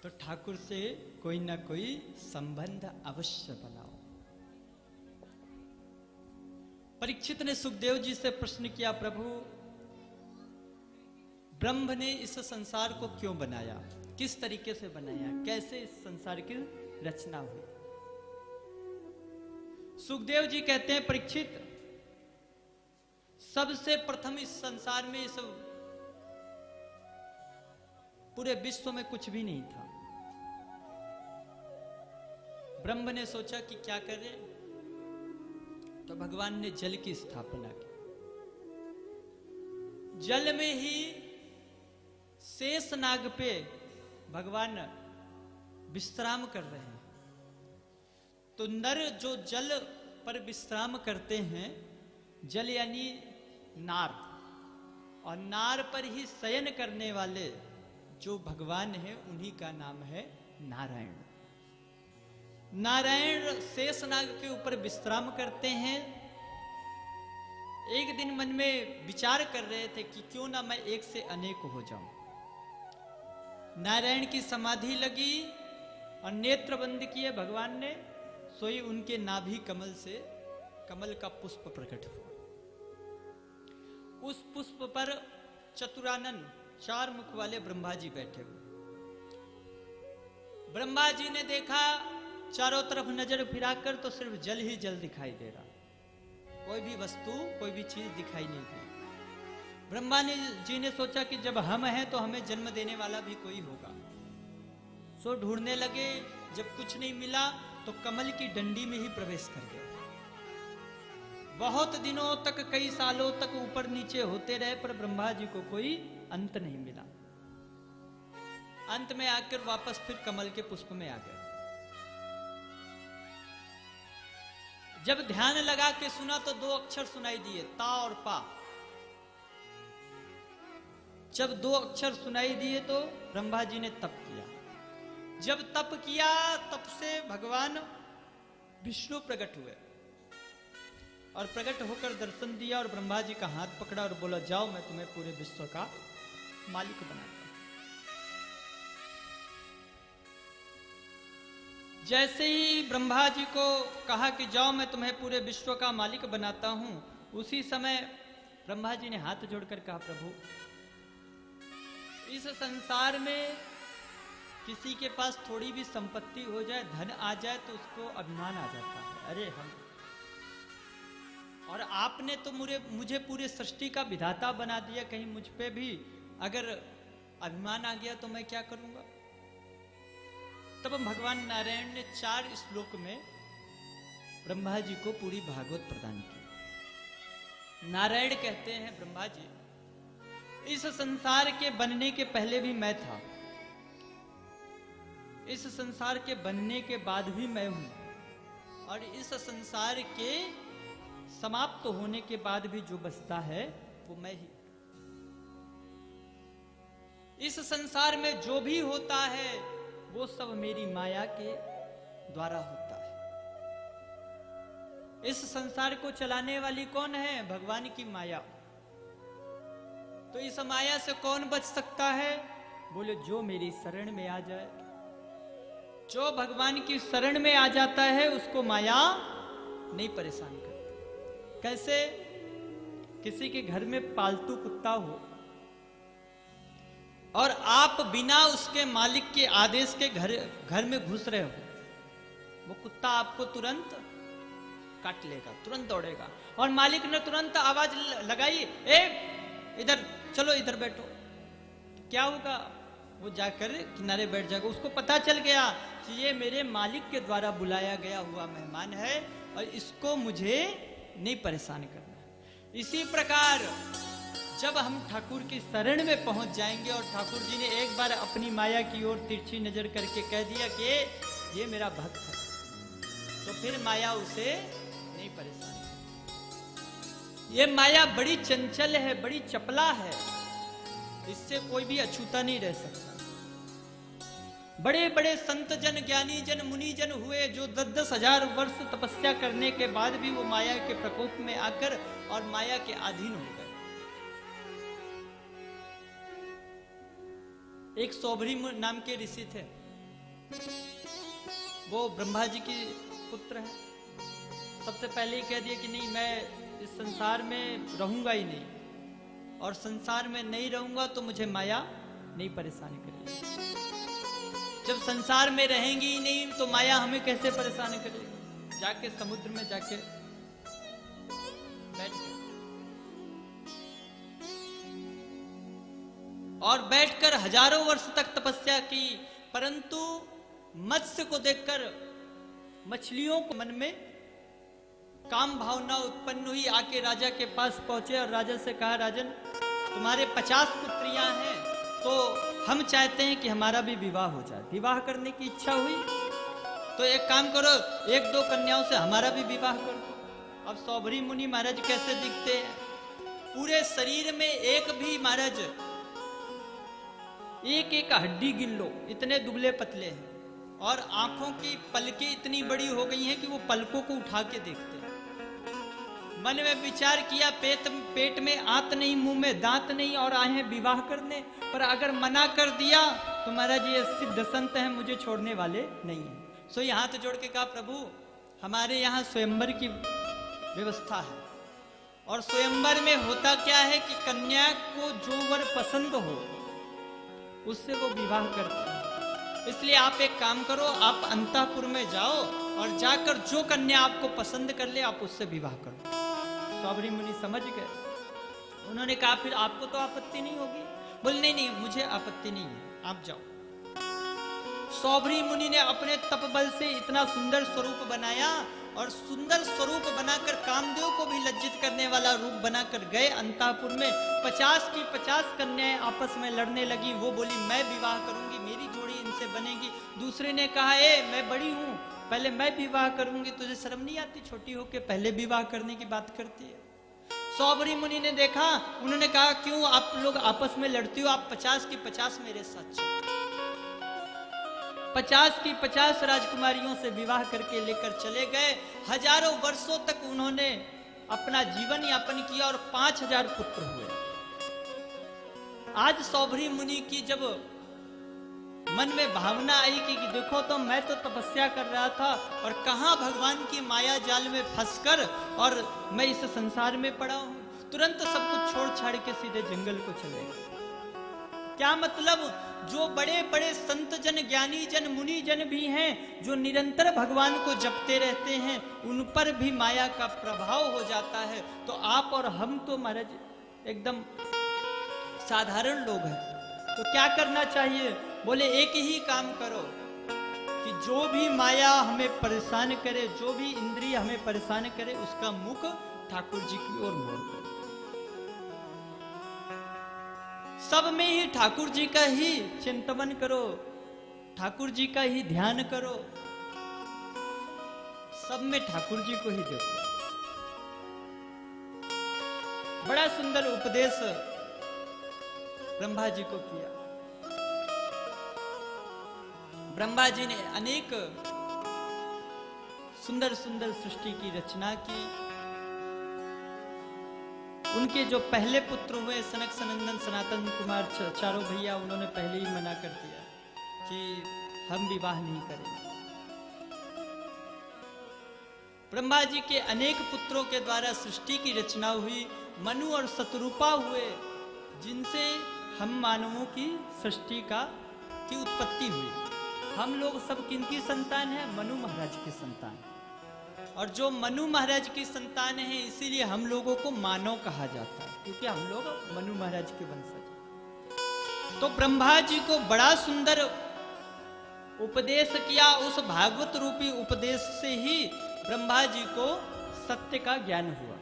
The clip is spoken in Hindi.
तो ठाकुर से कोई ना कोई संबंध अवश्य बनाओ। परीक्षित ने सुखदेव जी से प्रश्न किया, प्रभु ब्रह्म ने इस संसार को क्यों बनाया, किस तरीके से बनाया, कैसे इस संसार की रचना हुई। सुखदेव जी कहते हैं, परीक्षित सबसे प्रथम इस संसार में, इस पूरे विश्व में कुछ भी नहीं था। ब्रह्म ने सोचा कि क्या करें, तो भगवान ने जल की स्थापना की। जल में ही शेष नाग पे भगवान विश्राम कर रहे हैं। तो नर जो जल पर विश्राम करते हैं, जल यानी नार, और नार पर ही शयन करने वाले जो भगवान है, उन्हीं का नाम है नारायण। नारायण शेषनाग के ऊपर विश्राम करते हैं। एक दिन मन में विचार कर रहे थे कि क्यों ना मैं एक से अनेक हो जाऊं। नारायण की समाधि लगी और नेत्र बंद किए भगवान ने, सोई उनके नाभि कमल से कमल का पुष्प प्रकट हुआ। उस पुष्प पर चतुरानन 4 मुख वाले ब्रह्मा जी बैठे हुए। ब्रह्मा जी ने देखा, चारों तरफ नजर फिराकर तो सिर्फ जल ही जल दिखाई दे रहा, कोई भी वस्तु, कोई भी चीज दिखाई नहीं दी। ब्रह्मा जी ने सोचा कि जब हम हैं तो हमें जन्म देने वाला भी कोई होगा। सो ढूंढने लगे, जब कुछ नहीं मिला तो कमल की डंडी में ही प्रवेश कर गए। बहुत दिनों तक, कई सालों तक ऊपर नीचे होते रहे, पर ब्रह्मा जी को कोई अंत नहीं मिला। अंत में आकर वापस फिर कमल के पुष्प में आ गए। जब ध्यान लगा के सुना तो 2 अक्षर सुनाई दिए, ता और पा। जब 2 अक्षर सुनाई दिए तो ब्रह्मा जी ने तप किया। जब तप किया, तब से भगवान विष्णु प्रकट हुए और प्रकट होकर दर्शन दिया, और ब्रह्मा जी का हाथ पकड़ा और बोला, जाओ मैं तुम्हें पूरे विश्व का मालिक बनाता हूं। जैसे ही ब्रह्मा जी को कहा कि जाओ मैं तुम्हें पूरे विश्व का मालिक बनाता हूं, उसी समय ब्रह्मा जी ने हाथ जोड़कर कहा, प्रभु इस संसार में किसी के पास थोड़ी भी संपत्ति हो जाए, धन आ जाए, तो उसको अभिमान आ जाता है। अरे हम, और आपने तो मुझे पूरे सृष्टि का विधाता बना दिया, कहीं मुझ पे भी अगर अभिमान आ गया तो मैं क्या करूंगा। तब भगवान नारायण ने 4 श्लोक में ब्रह्मा जी को पूरी भागवत प्रदान की। नारायण कहते हैं, ब्रह्मा जी इस संसार के बनने के पहले भी मैं था, इस संसार के बनने के बाद भी मैं हूं, और इस संसार के समाप्त होने के बाद भी जो बचता है वो मैं ही। इस संसार में जो भी होता है वो सब मेरी माया के द्वारा होता है। इस संसार को चलाने वाली कौन है? भगवान की माया। तो इस माया से कौन बच सकता है? बोले जो मेरी शरण में आ जाए। जो भगवान की शरण में आ जाता है उसको माया नहीं परेशान करती। कैसे? किसी के घर में पालतू कुत्ता हो और आप बिना उसके मालिक के आदेश के घर में घुस रहे हो, वो कुत्ता आपको तुरंत काट लेगा, तुरंत दौड़ेगा। और मालिक ने तुरंत आवाज लगाई, ए इधर चलो, इधर बैठो, क्या होगा? वो जाकर किनारे बैठ जाएगा। उसको पता चल गया कि ये मेरे मालिक के द्वारा बुलाया गया हुआ मेहमान है और इसको मुझे नहीं परेशान करना। इसी प्रकार जब हम ठाकुर की शरण में पहुंच जाएंगे और ठाकुर जी ने एक बार अपनी माया की ओर तिरछी नजर करके कह दिया कि ये मेरा भक्त है, तो फिर माया उसे नहीं परेशान करेगी। ये माया बड़ी चंचल है, बड़ी चपला है, इससे कोई भी अछूता नहीं रह सकता। बड़े बड़े संत जन, ज्ञानी जन, मुनि जन हुए जो 10-10 हजार वर्ष तपस्या करने के बाद भी वो माया के प्रकोप में आकर और माया के अधीन हो गए। एक सौभरी नाम के ऋषि थे, वो ब्रह्मा जी की पुत्र है। सबसे पहले ही कह दिया कि नहीं, मैं इस संसार में रहूंगा ही नहीं, और संसार में नहीं रहूंगा तो मुझे माया नहीं परेशान करेगी। जब संसार में रहेंगी ही नहीं तो माया हमें कैसे परेशान करेगी। जाके समुद्र में जाके बैठ गए, और बैठकर हजारों वर्ष तक तपस्या की, परंतु मत्स्य को देखकर मछलियों को मन में काम भावना उत्पन्न हुई। आके राजा के पास पहुंचे और राजा से कहा, राजन तुम्हारे 50 पुत्रियां हैं, तो हम चाहते हैं कि हमारा भी विवाह हो जाए। विवाह करने की इच्छा हुई तो एक काम करो, 1-2 कन्याओं से हमारा भी विवाह कर दो। अब सौभरी मुनि महाराज कैसे दिखते हैं, पूरे शरीर में एक भी महाराज एक हड्डी गिन लो, इतने दुबले पतले हैं, और आंखों की पलकें इतनी बड़ी हो गई हैं कि वो पलकों को उठा के देखते हैं। मन में विचार किया, पेट में आंत नहीं, मुंह में दांत नहीं, और आए हैं विवाह करने, पर अगर मना कर दिया तो महाराज ये सिद्ध संत हैं, मुझे छोड़ने वाले नहीं हैं। सो हाथ जोड़ के कहा, प्रभु हमारे यहाँ स्वयंवर की व्यवस्था है, और स्वयंवर में होता क्या है कि कन्या को जो वर पसंद हो उससे वो विवाह करते हैं। इसलिए आप एक काम करो, आप अंतःपुर में जाओ और जाकर जो कन्या आपको पसंद कर ले आप उससे विवाह करो। सौभरी मुनि समझ गए। उन्होंने कहा, फिर आपको तो आपत्ति नहीं होगी? बोले नहीं नहीं, मुझे आपत्ति नहीं है, आप जाओ। सौभरी मुनि ने अपने तप बल से इतना सुंदर स्वरूप बनाया, और सुंदर स्वरूप बनाकर कामदेव को भी लज्जित करने वाला रूप बनाकर गए अंतःपुर में। 50 की 50 कन्याएं आपस में लड़ने लगी। वो बोली मैं विवाह करूंगी, मेरी जोड़ी इनसे बनेगी। दूसरे ने कहा, मैं बड़ी हूं, पहले मैं विवाह करूंगी, तुझे शर्म नहीं आती, छोटी होके पहले विवाह करने की बात करती है। सौभरी मुनि ने देखा, उन्होंने कहा, क्यों आप लोग आपस में लड़ती हो, आप 50 की 50 मेरे साथ चलो। 50 की 50 राजकुमारियों से विवाह करके लेकर चले गए। हजारों वर्षों तक उन्होंने अपना जीवन यापन किया और 5000 पुत्र हुए। आज सौभरी मुनि की जब मन में भावना आई कि देखो तो मैं तो तपस्या कर रहा था और कहां भगवान की माया जाल में फंसकर और मैं इस संसार में पड़ा हूं, तुरंत सब कुछ छोड़ छाड़ के सीधे जंगल को चले गए। क्या मतलब, जो बड़े बड़े संत जन, ज्ञानी जन, मुनि जन भी हैं, जो निरंतर भगवान को जपते रहते हैं, उन पर भी माया का प्रभाव हो जाता है। तो आप और हम तो महाराज एकदम साधारण लोग हैं। तो क्या करना चाहिए? बोले एक ही काम करो कि जो भी माया हमें परेशान करे, जो भी इंद्रिय हमें परेशान करे, उसका मुख ठाकुर जी की ओर मोड़ करो। सब में ही ठाकुर जी का ही चिंतन करो, ठाकुर जी का ही ध्यान करो, सब में ठाकुर जी को ही देखो। बड़ा सुंदर उपदेश ब्रह्मा जी को किया। ब्रह्मा जी ने अनेक सुंदर सुंदर सृष्टि की रचना की। उनके जो पहले पुत्र हुए सनक सनंदन सनातन कुमार चारों भैया, उन्होंने पहले ही मना कर दिया कि हम विवाह नहीं करेंगे। ब्रह्मा जी के अनेक पुत्रों के द्वारा सृष्टि की रचना हुई। मनु और शतरूपा हुए, जिनसे हम मानवों की सृष्टि की उत्पत्ति हुई। हम लोग सब किनकी संतान हैं? मनु महाराज की संतान। और जो मनु महाराज की संतान है, इसीलिए हम लोगों को मानव कहा जाता है, क्योंकि हम लोग मनु महाराज के वंशज। तो ब्रह्मा जी को बड़ा सुंदर उपदेश किया। उस भागवत रूपी उपदेश से ही ब्रह्मा जी को सत्य का ज्ञान हुआ।